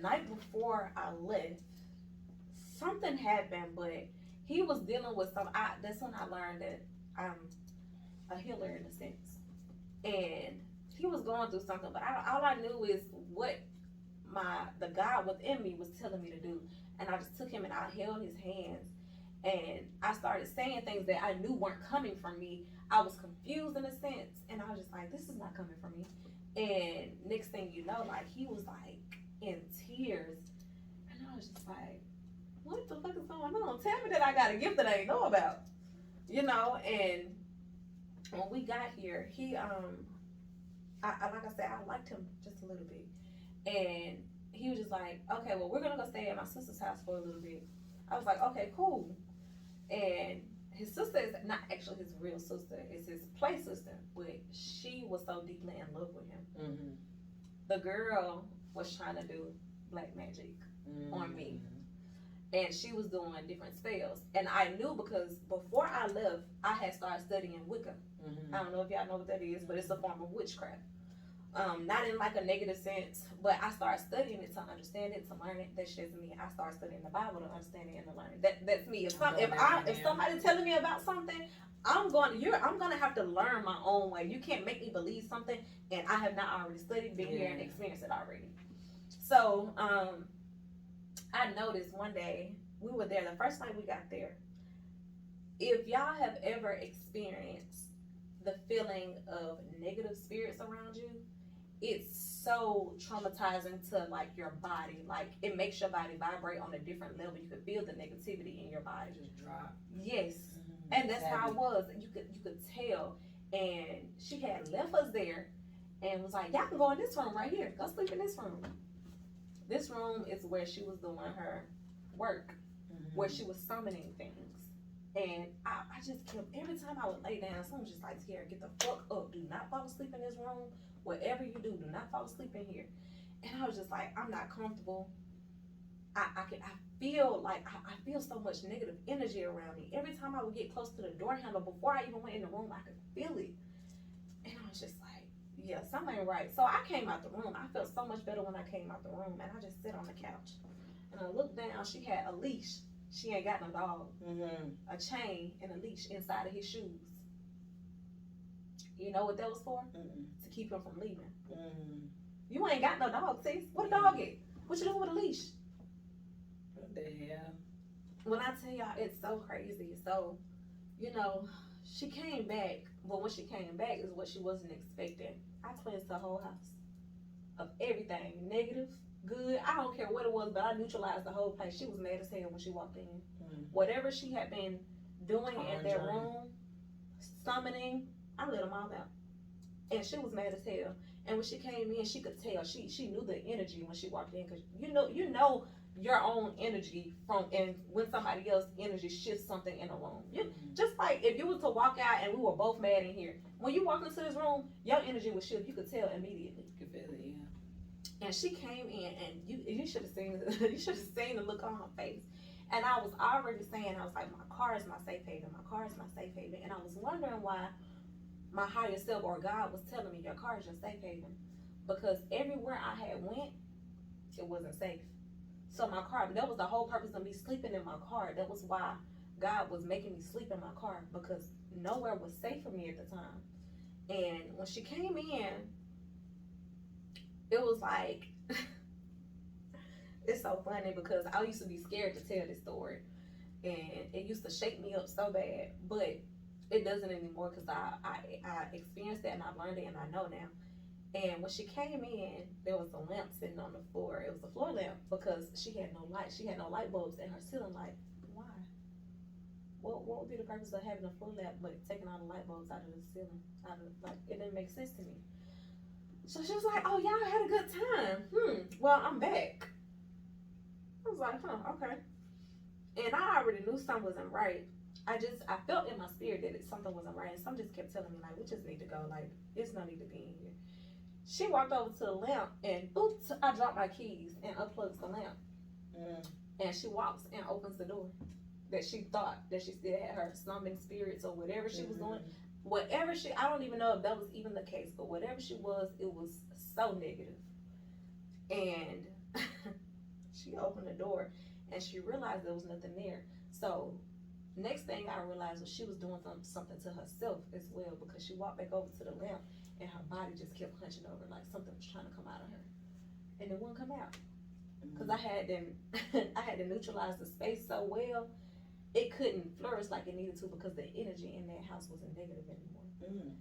night before I left, something happened, but he was dealing with some. That's when I learned that I'm a healer in a sense, and he was going through something. But all I knew is what the God within me was telling me to do, and I just took him and I held his hands, and I started saying things that I knew weren't coming from me. I was confused in a sense, and I was just like, "This is not coming from me." And next thing you know, like he was like in tears, and I was just like, "What the fuck is going on? Tell me that I got a gift that I ain't know about." And when we got here, he like I said, I liked him just a little bit, and he was just like, "Okay, well, we're gonna go stay at my sister's house for a little bit." I was like, "Okay, cool." And his sister is not actually his real sister; it's his play sister, but she was so deeply in love with him. Mm-hmm. The girl was trying to do black magic on me, and she was doing different spells, and I knew because before I left, I had started studying Wicca. I don't know if y'all know what that is, but it's a form of witchcraft. Not in like a negative sense, but I started studying it to understand it, to learn it. That's just me. I started studying the Bible to understand it and to learn it. That's me. If somebody telling me about something, I'm gonna have to learn my own way. You can't make me believe something and I have not already studied, been here, and experienced it already. So I noticed one day we were there the first night we got there. If y'all have ever experienced the feeling of negative spirits around you, it's so traumatizing to like your body. Like it makes your body vibrate on a different level. You could feel the negativity in your body. Just drop. Yes. And that's how it was. You could tell. And she had left us there and was like, "Y'all can go in this room right here. Go sleep in this room." This room is where she was doing her work, where she was summoning things. And I just kept, every time I would lay down, someone was just like, "Tiara, get the fuck up. Do not fall asleep in this room. Whatever you do not fall asleep in here." And I was just like, I'm not comfortable. I feel so much negative energy around me. Every time I would get close to the door handle, before I even went in the room, I could feel it. And I was just like, yeah, something ain't right. So I came out the room. I felt so much better when I came out the room. And I just sit on the couch. And I looked down. She had a leash. She ain't got no dog. A chain and a leash inside of his shoes. You know what that was for? To keep him from leaving. You ain't got no dog, sis. What a dog is? What you doing with a leash? What the hell? When I tell y'all, it's so crazy. So, she came back, but when she came back is what she wasn't expecting. I cleansed the whole house of everything, negative, good. I don't care what it was, but I neutralized the whole place. She was mad as hell when she walked in. Whatever she had been doing in their room, summoning, I let them all out. And she was mad as hell. And when she came in, she could tell. She knew the energy when she walked in, because you know your own energy and when somebody else's energy shifts something in a room. Just like if you were to walk out and we were both mad in here, when you walk into this room, your energy would shift. You could tell immediately. You could feel it, yeah. And she came in, and you should have seen the look on her face. And I was already saying, I was like, my car is my safe haven. My car is my safe haven. And I was wondering why my higher self or God was telling me your car is your safe haven, because everywhere I had went, it wasn't safe. So my car, that was the whole purpose of me sleeping in my car. That was why God was making me sleep in my car, because nowhere was safe for me at the time. And when she came in, it was like, it's so funny because I used to be scared to tell this story, and it used to shake me up so bad, but it doesn't anymore because I experienced that and I learned it and I know now. And when she came in, there was a lamp sitting on the floor. It was a floor lamp because she had no light. She had no light bulbs in her ceiling light. Why? What would be the purpose of having a floor lamp but taking all the light bulbs out of the ceiling? It didn't make sense to me. So she was like, "Oh, y'all had a good time. Well, I'm back." I was like, okay. And I already knew something wasn't right. I felt in my spirit that something wasn't right. And something just kept telling me, like, we just need to go. Like, there's no need to be in here. She walked over to the lamp and oops, I dropped my keys and unplugs the lamp. And she walks and opens the door that she thought that she still had her summoning spirits or whatever she was doing. I don't even know if that was even the case, but whatever she was, it was so negative. And opened the door, and she realized there was nothing there. So next thing I realized was she was doing something to herself as well, because she walked back over to the lamp and her body just kept hunching over like something was trying to come out of her, and it wouldn't come out. Because I had them, I had to neutralize the space so well, it couldn't flourish like it needed to, because the energy in that house wasn't negative anymore.